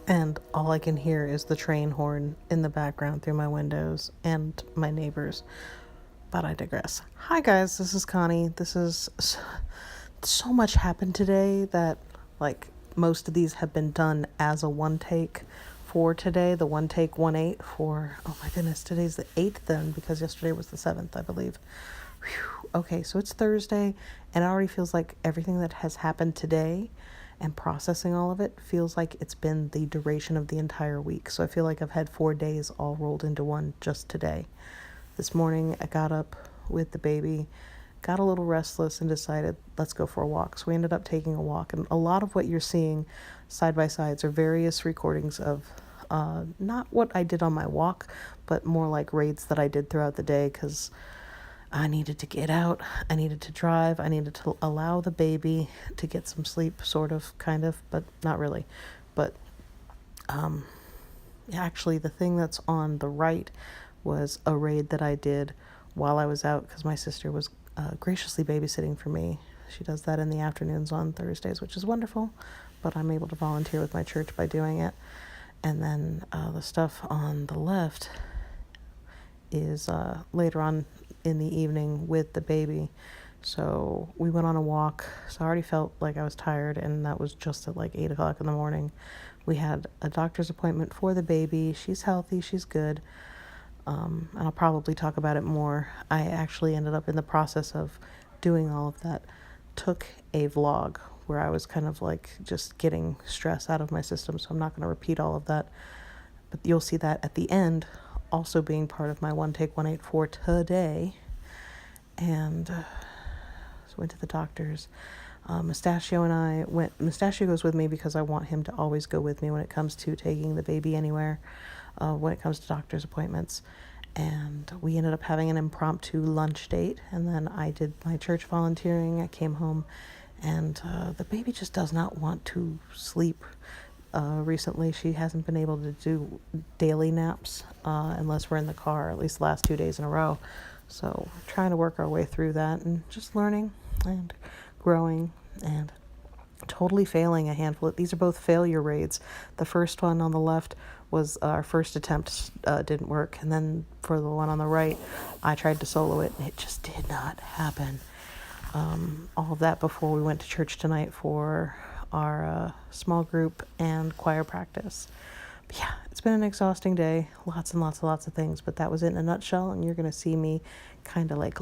and all I can hear is the train horn in the background through my windows and my neighbors. But I digress. Hi guys, this is Connie. So much happened today that like most of these have been done as a one take for today, the O.T.1-8 for, oh my goodness, today's the 8th then, because yesterday was the 7th, I believe. Whew. Okay, so it's Thursday, and it already feels like everything that has happened today and processing all of it feels like it's been the duration of the entire week. So I feel like I've had 4 days all rolled into one just today. This morning I got up with the baby, got a little restless, and decided let's go for a walk. So we ended up taking a walk, and a lot of what you're seeing side by sides are various recordings of not what I did on my walk, but more like raids that I did throughout the day, because I needed to get out, I needed to drive, I needed to allow the baby to get some sleep, sort of, kind of, but not really. But actually the thing that's on the right was a raid that I did while I was out, because my sister was graciously babysitting for me. She does that in the afternoons on Thursdays, which is wonderful, but I'm able to volunteer with my church by doing it. And then the stuff on the left is later on in the evening with the baby. So we went on a walk. So I already felt like I was tired, and that was just at like 8 o'clock in the morning. We had a doctor's appointment for the baby. She's healthy, she's good. And I'll probably talk about it more. I actually ended up in the process of doing all of that, took a vlog where I was kind of like just getting stress out of my system, so I'm not going to repeat all of that. But you'll see that at the end, also being part of my O.T.1-8 for today. And so went to the doctor's. Mustachio and I went. Mustachio goes with me because I want him to always go with me when it comes to taking the baby anywhere, when it comes to doctor's appointments. And we ended up having an impromptu lunch date, and then I did my church volunteering. I came home, and the baby just does not want to sleep. Recently, she hasn't been able to do daily naps unless we're in the car, at least the last 2 days in a row. So we're trying to work our way through that and just learning and growing and totally failing a handful. These are both failure raids. The first one on the left was our first attempt, didn't work. And then for the one on the right, I tried to solo it, and it just did not happen. All of that before we went to church tonight for our small group and choir practice. But yeah, it's been an exhausting day. Lots and lots and lots of things, but that was it in a nutshell. And you're going to see me kind of like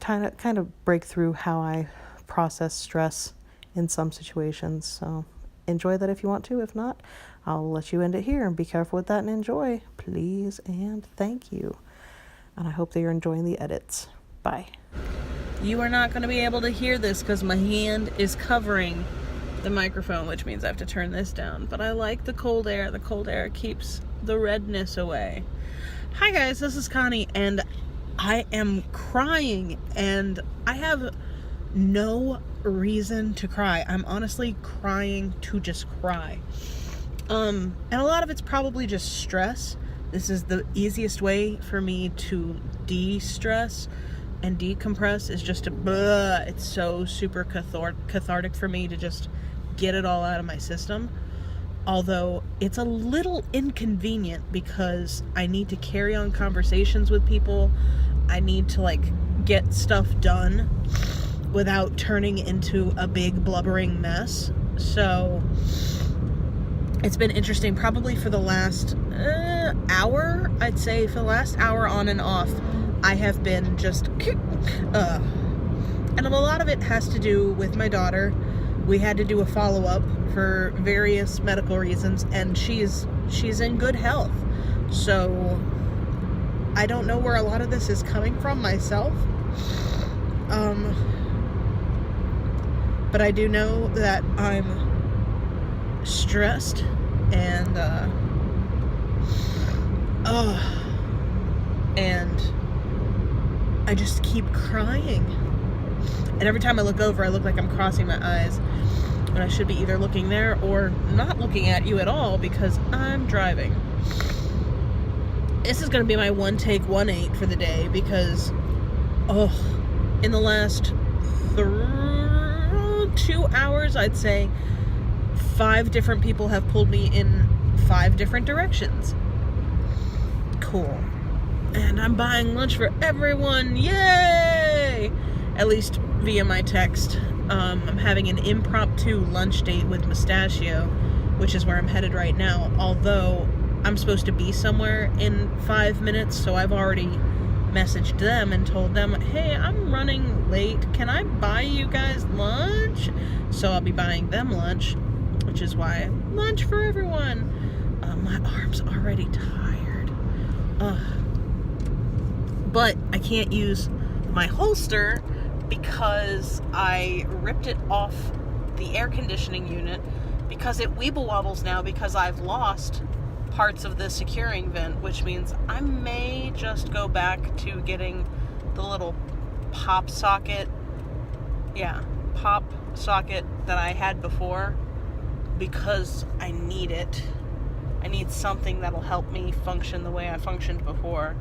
kind of break through how I process stress in some situations. So enjoy that if you want to. If not, I'll let you end it here, and be careful with that and enjoy, please, and thank you. And I hope that you're enjoying the edits. Bye. You are not going to be able to hear this because my hand is covering the microphone, which means I have to turn this down. But I like the cold air. The cold air keeps the redness away. Hi guys, this is Connie, and I am crying, and I have no reason to cry. I'm honestly crying to just cry. And a lot of it's probably just stress. This is the easiest way for me to de-stress and decompress, is just to it's so super cathartic for me to just get it all out of my system. Although it's a little inconvenient because I need to carry on conversations with people. I need to like get stuff done without turning into a big blubbering mess. So it's been interesting. Probably for the last hour, I'd say for the last hour on and off, I have been just and a lot of it has to do with my daughter. We had to do a follow-up for various medical reasons, and she's in good health. So I don't know where a lot of this is coming from myself. But I do know that I'm stressed and I just keep crying. And every time I look over, I look like I'm crossing my eyes. But I should be either looking there or not looking at you at all because I'm driving. This is going to be my O.T.1-8 for the day because, in the last 2 hours, I'd say 5 different people have pulled me in 5 different directions. Cool. And I'm buying lunch for everyone. Yay! At least via my text. I'm having an impromptu lunch date with Mustachio, which is where I'm headed right now. Although I'm supposed to be somewhere in 5 minutes, so I've already messaged them and told them, hey, I'm running late. Can I buy you guys lunch? So I'll be buying them lunch, which is why lunch for everyone. My arm's already tired. But I can't use my holster because I ripped it off the air conditioning unit because it weeble wobbles now because I've lost parts of the securing vent, which means I may just go back to getting the little pop socket that I had before because I need it. I need something that'll help me function the way I functioned before.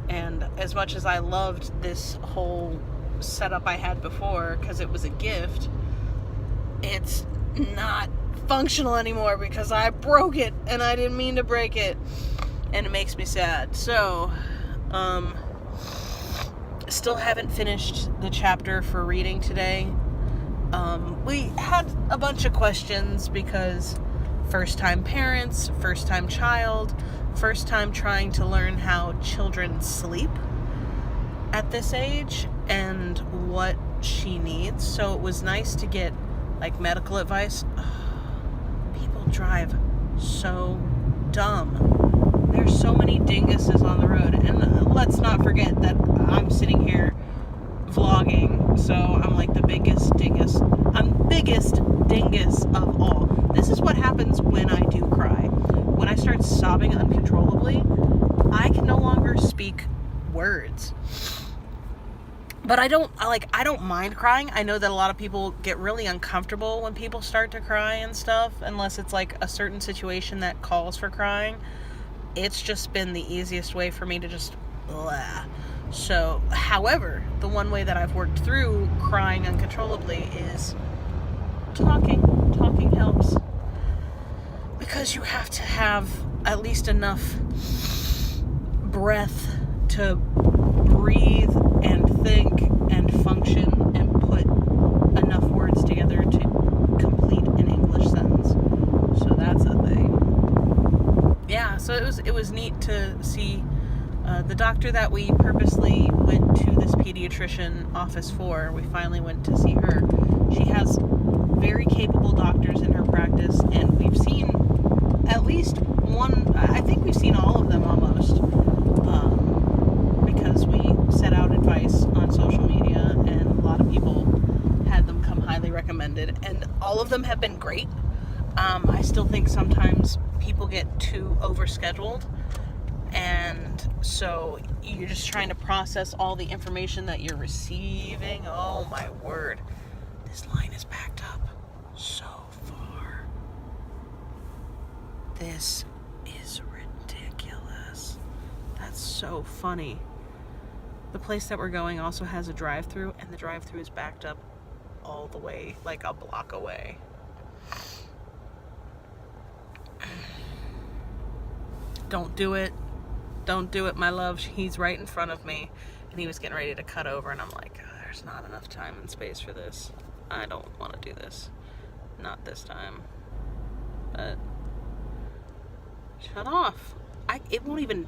And as much as I loved this whole setup I had before because it was a gift, it's not functional anymore because I broke it and I didn't mean to break it, and it makes me sad. So still haven't finished the chapter for reading today. We had a bunch of questions because first time parents, first time child, first time trying to learn how children sleep at this age and what she needs. So it was nice to get like medical advice. People drive so dumb. There's so many dinguses on the road, and let's not forget that I'm sitting here vlogging, so I'm like the biggest dingus. I'm biggest dingus of all. This is what happens when I do cry. When I start sobbing uncontrollably, I can no longer speak words. But I don't mind crying. I know that a lot of people get really uncomfortable when people start to cry and stuff, unless it's like a certain situation that calls for crying. It's just been the easiest way for me to just blah. So, however, the one way that I've worked through crying uncontrollably is talking. Talking helps. Because you have to have at least enough breath to breathe and think and function and put enough words together to complete an English sentence. So that's a thing. Yeah, so it was neat to see the doctor that we purposely went to this pediatrician office for. We finally went to see her. She has very capable doctors in her practice, and we've seen at least one, I think we've seen all of them almost, because we set out advice on social media and a lot of people had them come highly recommended, and all of them have been great. I still think sometimes people get too overscheduled, and so you're just trying to process all the information that you're receiving. Oh my word, this line is backed up so far. This is ridiculous. That's so funny. The place that we're going also has a drive-thru, and the drive-thru is backed up all the way, like a block away. Don't do it. Don't do it, my love. He's right in front of me, and he was getting ready to cut over, and I'm like, there's not enough time and space for this. I don't want to do this. Not this time. But shut off. It won't even